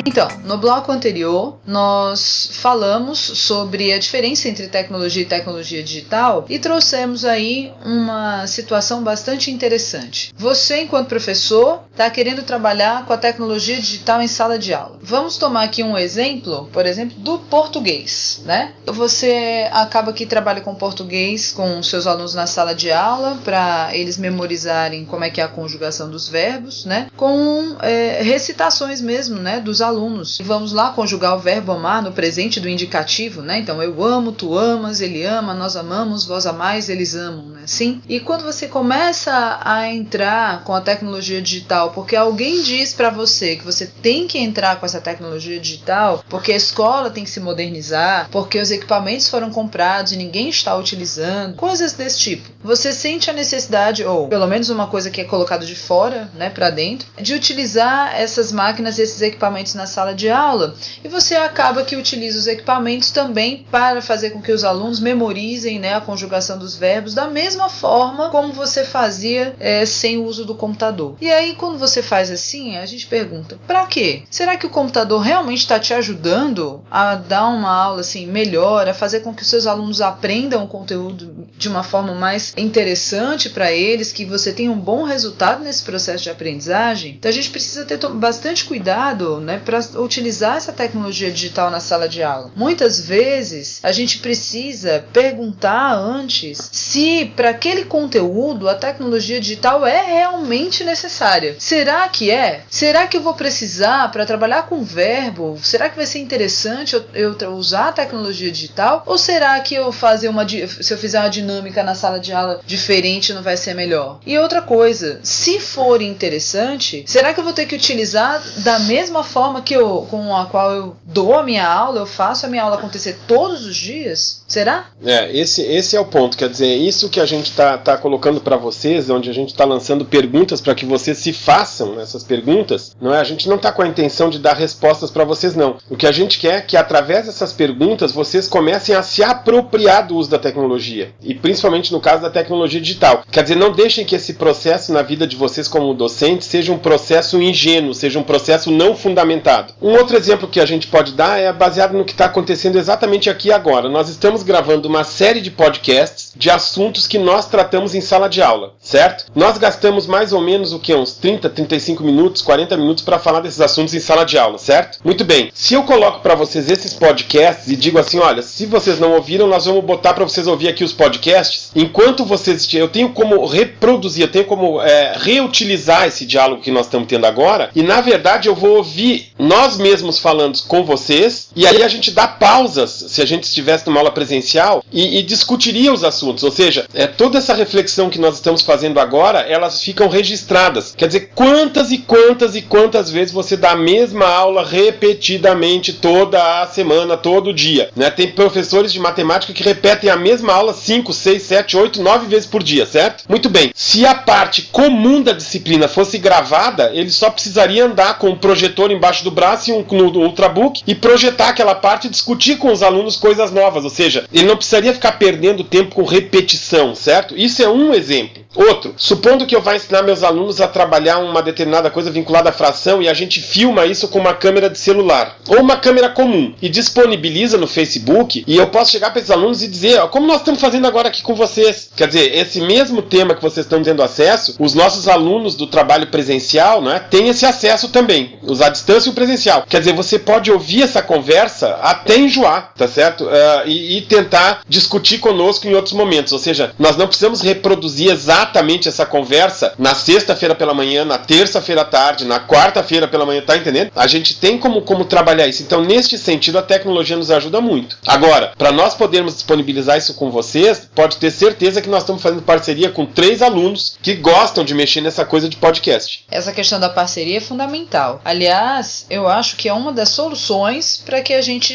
Então, no bloco anterior, nós falamos sobre a diferença entre tecnologia e tecnologia digital e trouxemos aí uma situação bastante interessante. Você, enquanto professor, está querendo trabalhar com a tecnologia digital em sala de aula. Vamos tomar aqui um exemplo, por exemplo, do português, né? Você acaba que trabalha com português com seus alunos na sala de aula para eles memorizarem como é que é a conjugação dos verbos, né? Com recitações mesmo, né? Dos alunos. Vamos lá conjugar o verbo amar no presente do indicativo, né? Então, eu amo, tu amas, ele ama, nós amamos, vós amais, eles amam, né? Sim. E quando você começa a entrar com a tecnologia digital, porque alguém diz para você que você tem que entrar com essa tecnologia digital, porque a escola tem que se modernizar, porque os equipamentos foram comprados e ninguém está utilizando, coisas desse tipo. Você sente a necessidade, ou pelo menos uma coisa que é colocada de fora, né, para dentro, de utilizar essas máquinas, esses equipamentos na sala de aula, e você acaba que utiliza os equipamentos também para fazer com que os alunos memorizem, né, a conjugação dos verbos da mesma forma como você fazia sem o uso do computador. E aí, quando você faz assim, a gente pergunta, para quê? Será que o computador realmente está te ajudando a dar uma aula assim melhor, a fazer com que os seus alunos aprendam o conteúdo de uma forma mais interessante para eles, que você tenha um bom resultado nesse processo de aprendizagem? Então a gente precisa ter bastante cuidado, né, para utilizar essa tecnologia digital na sala de aula. Muitas vezes a gente precisa perguntar antes se para aquele conteúdo a tecnologia digital é realmente necessária. Será que é? Será que eu vou precisar para trabalhar com verbo? Será que vai ser interessante eu usar a tecnologia digital? Ou será que se eu fizer uma dinâmica na sala de aula diferente não vai ser melhor? E outra coisa, se for interessante, será que eu vou ter que utilizar da mesma forma com a qual eu dou a minha aula, eu faço a minha aula acontecer todos os dias? Será? Esse é o ponto, quer dizer, isso que a gente tá colocando para vocês, onde a gente está lançando perguntas para que vocês se façam essas perguntas, não é? A gente não está com a intenção de dar respostas para vocês, não. O que a gente quer é que através dessas perguntas vocês comecem a se apropriar do uso da tecnologia, e principalmente no caso da tecnologia digital. Quer dizer, não deixem que esse processo na vida de vocês como docentes seja um processo ingênuo, seja um processo não fundamentado. Um outro exemplo que a gente pode dar é baseado no que está acontecendo exatamente aqui agora. Nós estamos gravando uma série de podcasts de assuntos que nós tratamos em sala de aula, certo? Nós gastamos mais ou menos uns 30, 35 minutos, 40 minutos para falar desses assuntos em sala de aula, certo? Muito bem. Se eu coloco para vocês esses podcasts e digo assim, olha, se vocês não ouviram, nós vamos botar para vocês ouvir aqui os podcasts, enquanto vocês... Eu tenho como reproduzir, eu tenho como reutilizar esse diálogo que nós estamos tendo agora, e na verdade eu vou ouvir nós mesmos falando com vocês, e aí a gente dá pausas, se a gente estivesse numa aula presencial, e discutiria os assuntos, ou seja, toda essa reflexão que nós estamos fazendo agora, elas ficam registradas. Quer dizer, quantas e quantas e quantas vezes você dá a mesma aula repetidamente toda a semana, todo dia, né? Tem professores de matemática que repetem a mesma aula 5, 6, 7, 8, 9 vezes por dia, certo? Muito bem. Se a parte comum da disciplina fosse gravada, ele só precisaria andar com um projetor embaixo do braço e um no Ultrabook e projetar aquela parte e discutir com os alunos coisas novas, ou seja, ele não precisaria ficar perdendo tempo com repetição, certo? Isso é um exemplo. Outro, supondo que eu vá ensinar meus alunos a trabalhar uma determinada coisa vinculada à fração e a gente filma isso com uma câmera de celular ou uma câmera comum e disponibiliza no Facebook, e eu posso chegar para esses alunos e dizer, ó, como nós estamos fazendo agora aqui com vocês. Quer dizer, esse mesmo tema que vocês estão tendo acesso, os nossos alunos do trabalho presencial, né, têm esse acesso também, os à distância e o presencial. Quer dizer, você pode ouvir essa conversa até enjoar, tá certo? E tentar discutir conosco em outros momentos, ou seja, nós não precisamos reproduzir exatamente essa conversa na sexta-feira pela manhã, na terça-feira à tarde, na quarta-feira pela manhã, tá entendendo? A gente tem como trabalhar isso. Então, neste sentido, a tecnologia nos ajuda muito. Agora, para nós podermos disponibilizar isso com vocês, pode ter certeza que nós estamos fazendo parceria com 3 alunos que gostam de mexer nessa coisa de podcast. Essa questão da parceria é fundamental. Aliás, eu acho que é uma das soluções para que a gente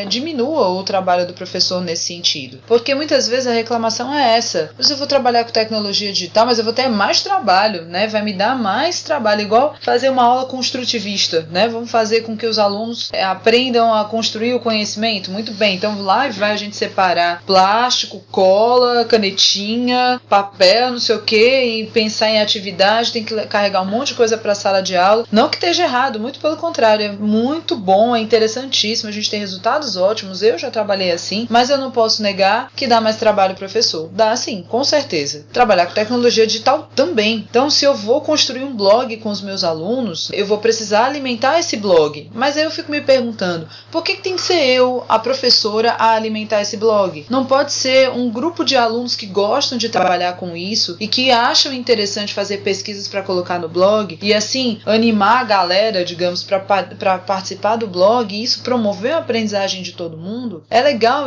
diminua o trabalho do professor nesse sentido. Porque muitas vezes a reclamação é essa. Mas eu vou trabalhar com tecnologia tecnologia digital, mas eu vou ter mais trabalho, né? Vai me dar mais trabalho, igual fazer uma aula construtivista, né? Vamos fazer com que os alunos aprendam a construir o conhecimento. Muito bem, então lá vai a gente separar plástico, cola, canetinha, papel, não sei o que, e pensar em atividade, tem que carregar um monte de coisa para a sala de aula. Não que esteja errado, muito pelo contrário, é muito bom, é interessantíssimo, a gente tem resultados ótimos, eu já trabalhei assim, mas eu não posso negar que dá mais trabalho pro professor. Dá sim, com certeza. Trabalhar com tecnologia digital também. Então, se eu vou construir um blog com os meus alunos, eu vou precisar alimentar esse blog. Mas aí eu fico me perguntando, por que tem que ser eu, a professora, a alimentar esse blog? Não pode ser um grupo de alunos que gostam de trabalhar com isso e que acham interessante fazer pesquisas para colocar no blog e assim animar a galera, digamos, para participar do blog e isso promover a aprendizagem de todo mundo? É legal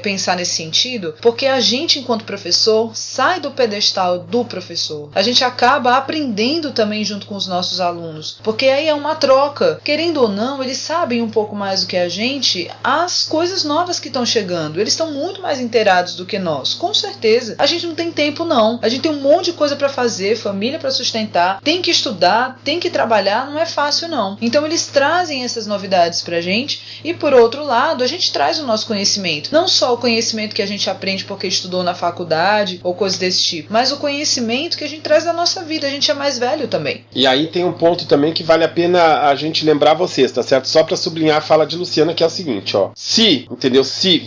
pensar nesse sentido, porque a gente, enquanto professor, sai do pedestal do professor. A gente acaba aprendendo também junto com os nossos alunos, porque aí é uma troca. Querendo ou não, eles sabem um pouco mais do que a gente as coisas novas que estão chegando. Eles estão muito mais inteirados do que nós, com certeza. A gente não tem tempo não. A gente tem um monte de coisa para fazer, família para sustentar, tem que estudar, tem que trabalhar, não é fácil não. Então eles trazem essas novidades pra gente e por outro lado, a gente traz o nosso conhecimento. Não só o conhecimento que a gente aprende porque estudou na faculdade ou coisas desse tipo, mas o conhecimento que a gente traz da nossa vida. A gente é mais velho também. E aí tem um ponto também que vale a pena a gente lembrar vocês, tá certo? Só para sublinhar a fala de Luciana, que é o seguinte, ó. Se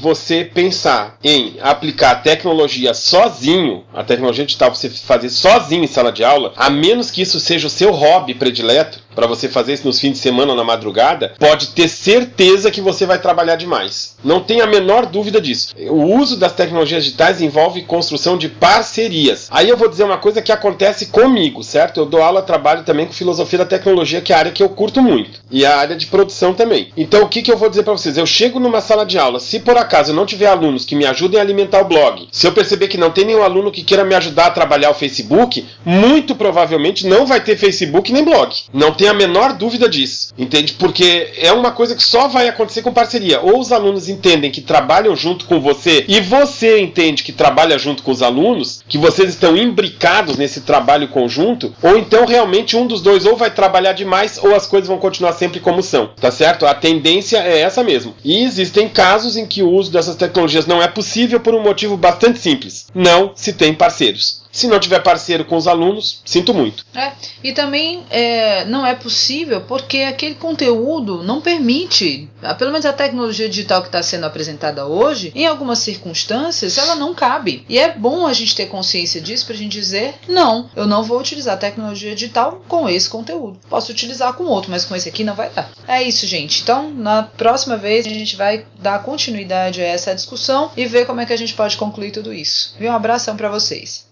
você pensar em aplicar a tecnologia sozinho, a tecnologia digital você fazer sozinho em sala de aula, a menos que isso seja o seu hobby predileto, para você fazer isso nos fins de semana ou na madrugada, pode ter certeza que você vai trabalhar demais. Não tem a menor dúvida disso. O uso das tecnologias digitais envolve construção de parcerias. Aí eu vou dizer uma coisa que acontece comigo, certo? Eu dou aula, trabalho também com filosofia da tecnologia, que é a área que eu curto muito. E a área de produção também. Então o que eu vou dizer para vocês? Eu chego numa sala de aula, se por acaso eu não tiver alunos que me ajudem a alimentar o blog, se eu perceber que não tem nenhum aluno que queira me ajudar a trabalhar o Facebook, muito provavelmente não vai ter Facebook nem blog. Não tem a menor dúvida disso, entende? Porque é uma coisa que só vai acontecer com parceria. Ou os alunos entendem que trabalham junto com você e você entende que trabalha junto com os alunos, que vocês estão imbricados nesse trabalho conjunto, ou então realmente um dos dois ou vai trabalhar demais ou as coisas vão continuar sempre como são, tá certo? A tendência é essa mesmo. E existem casos em que o uso dessas tecnologias não é possível por um motivo bastante simples. Não se tem parceiros. Se não tiver parceiro com os alunos, sinto muito. E também não é possível porque aquele conteúdo não permite, pelo menos a tecnologia digital que está sendo apresentada hoje, em algumas circunstâncias, ela não cabe. E é bom a gente ter consciência disso para a gente dizer, não, eu não vou utilizar a tecnologia digital com esse conteúdo. Posso utilizar com outro, mas com esse aqui não vai dar. É isso, gente. Então, na próxima vez, a gente vai dar continuidade a essa discussão e ver como é que a gente pode concluir tudo isso. Um abração para vocês.